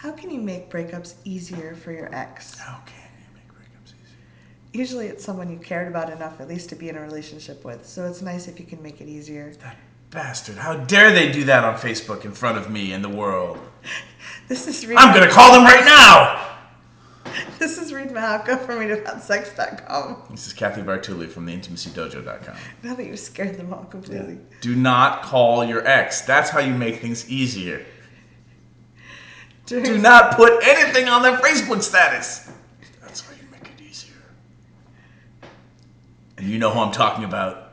How can you make breakups easier for your ex? How can you make breakups easier? Usually it's someone you cared about enough at least to be in a relationship with. So it's nice if you can make it easier. That bastard. How dare they do that on Facebook in front of me and the world? This is Reid. I'm going to call them right now! This is Reid Mahaka from readaboutsex.com. This is Cathy Bartuli from theintimacydojo.com. Now that you've scared them all completely. Yeah. Do not call your ex. That's how you make things easier. Do not put anything on their Facebook status. That's how you make it easier. And you know who I'm talking about.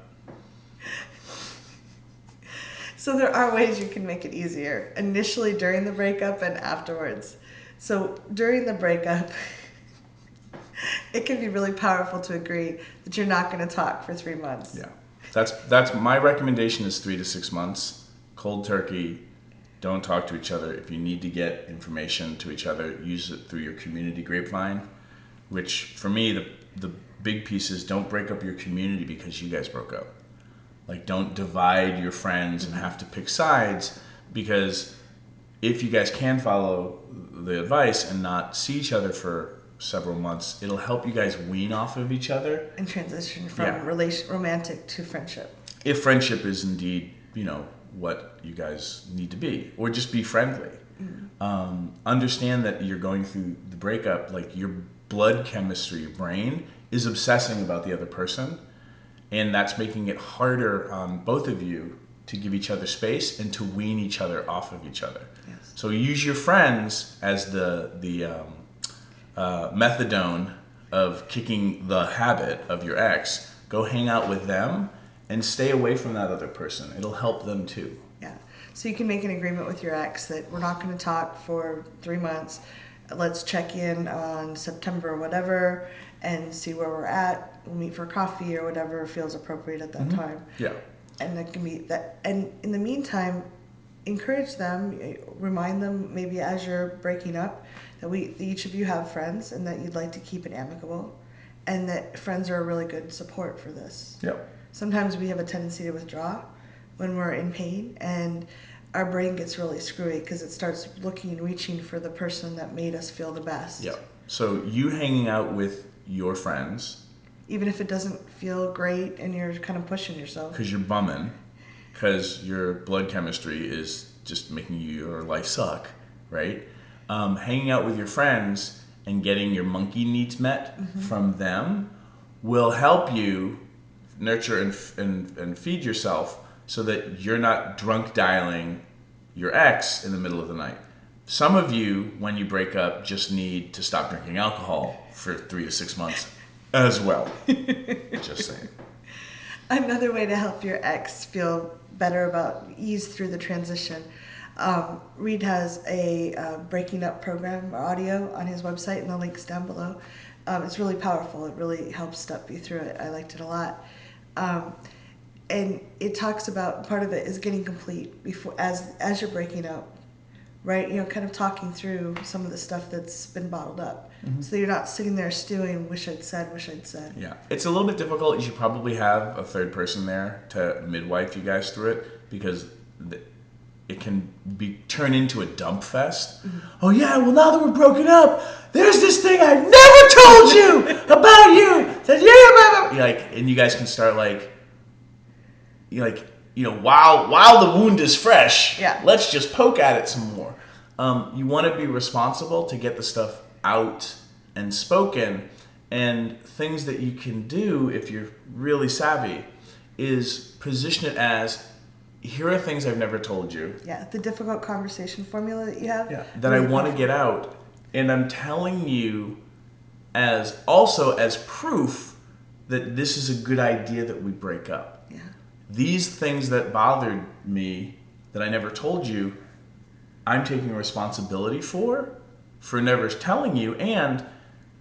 So there are ways you can make it easier. Initially during the breakup and afterwards. So during the breakup, it can be really powerful to agree that you're not going to talk for 3 months. Yeah. That's my recommendation is 3 to 6 months. Cold turkey. Don't talk to each other. If you need to get information to each other, use it through your community grapevine, which for me, the big piece is don't break up your community because you guys broke up. Like, don't divide your friends and have to pick sides, because if you guys can follow the advice and not see each other for several months, it'll help you guys wean off of each other. And transition from romantic to friendship. If friendship is indeed, what you guys need to be, or just be friendly. Understand that you're going through the breakup, like your blood chemistry, your brain is obsessing about the other person, and that's making it harder on both of you to give each other space and to wean each other off of each other. Yes. So use your friends as the methadone of kicking the habit of your ex. Go hang out with them and stay away from that other person. It'll help them too. Yeah. So you can make an agreement with your ex that we're not going to talk for 3 months. Let's check in on September or whatever and see where we're at. We'll meet for coffee or whatever feels appropriate at that time. Yeah. And that can be that. And in the meantime, encourage them, remind them maybe as you're breaking up that each of you have friends and that you'd like to keep it amicable, and that friends are a really good support for this. Yep. Sometimes we have a tendency to withdraw when we're in pain, and our brain gets really screwy because it starts looking and reaching for the person that made us feel the best. Yeah. So you hanging out with your friends, even if it doesn't feel great and you're kind of pushing yourself. because you're bumming, because your blood chemistry is just making your life suck, right? Hanging out with your friends and getting your monkey needs met from them will help you nurture and feed yourself so that you're not drunk dialing your ex in the middle of the night. Some of you, when you break up, just need to stop drinking alcohol for 3 to 6 months as well. Just saying. Another way to help your ex feel better about ease through the transition. Reid has a breaking up program audio on his website, and the link's down below. It's really powerful. It really helps step you through it. I liked it a lot. And it talks about, part of it is getting complete before as you're breaking up, right? Kind of talking through some of the stuff that's been bottled up, so you're not sitting there stewing, wish I'd said. Yeah, it's a little bit difficult. You should probably have a third person there to midwife you guys through it, because it can turn into a dump fest. Oh yeah, well now that we're broken up, there's this thing I never told you about you. That and you guys can start while the wound is fresh, let's just poke at it some more. You want to be responsible to get the stuff out and spoken, and things that you can do if you're really savvy is position it as, here are things I've never told you. Yeah, the difficult conversation formula that you have. Yeah, that I want to get out, and I'm telling you as proof that this is a good idea that we break up. Yeah. These things that bothered me that I never told you, I'm taking responsibility for never telling you, and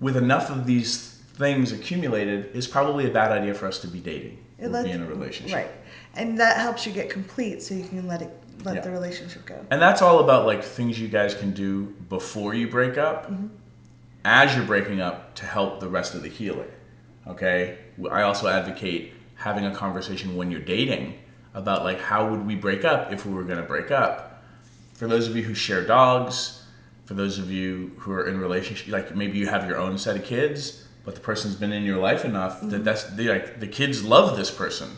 with enough of these things accumulated, it's probably a bad idea for us to be dating or be in a relationship. Right. And that helps you get complete, so you can let the relationship go. And that's all about things you guys can do before you break up, as you're breaking up, to help the rest of the healing. Okay? I also advocate having a conversation when you're dating about how would we break up if we were going to break up. For those of you who share dogs, For those of you who are in relationship, like maybe you have your own set of kids, but the person's been in your life enough that the kids love this person,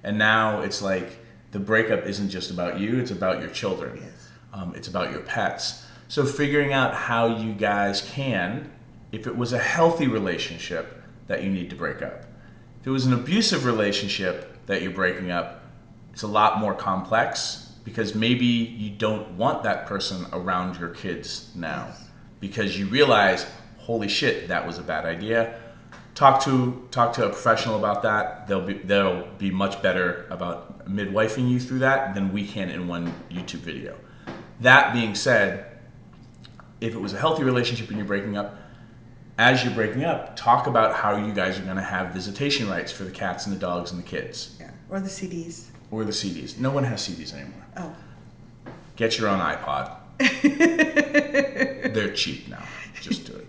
and now it's like the breakup isn't just about you; it's about your children. Yes. It's about your pets. So figuring out how you guys can, if it was a healthy relationship that you need to break up, if it was an abusive relationship that you're breaking up, it's a lot more complex because maybe you don't want that person around your kids now because you realize, holy shit, that was a bad idea. Talk to a professional about that. They'll be much better about midwifing you through that than we can in one YouTube video. That being said, if it was a healthy relationship and you're breaking up, as you're breaking up, talk about how you guys are going to have visitation rights for the cats and the dogs and the kids. Yeah, or the CDs. Or the CDs. No one has CDs anymore. Oh. Get your own iPod. They're cheap now. Just do it.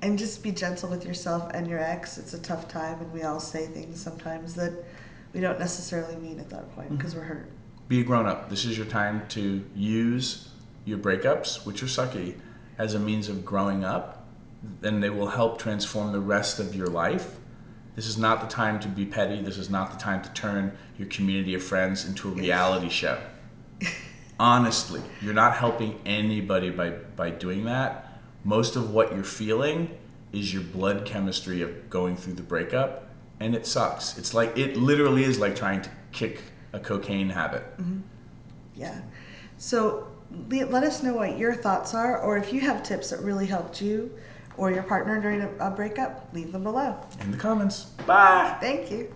And just be gentle with yourself and your ex. It's a tough time, and we all say things sometimes that we don't necessarily mean at that point because we're hurt. Be a grown-up. This is your time to use your breakups, which are sucky, as a means of growing up. Then they will help transform the rest of your life. This is not the time to be petty. This is not the time to turn your community of friends into a reality show. Honestly, you're not helping anybody by doing that. Most of what you're feeling is your blood chemistry of going through the breakup, and it sucks. It's like, it literally is like trying to kick a cocaine habit. Mm-hmm. Yeah. So let us know what your thoughts are, or if you have tips that really helped you or your partner during a breakup, leave them below. In the comments. Bye. Thank you.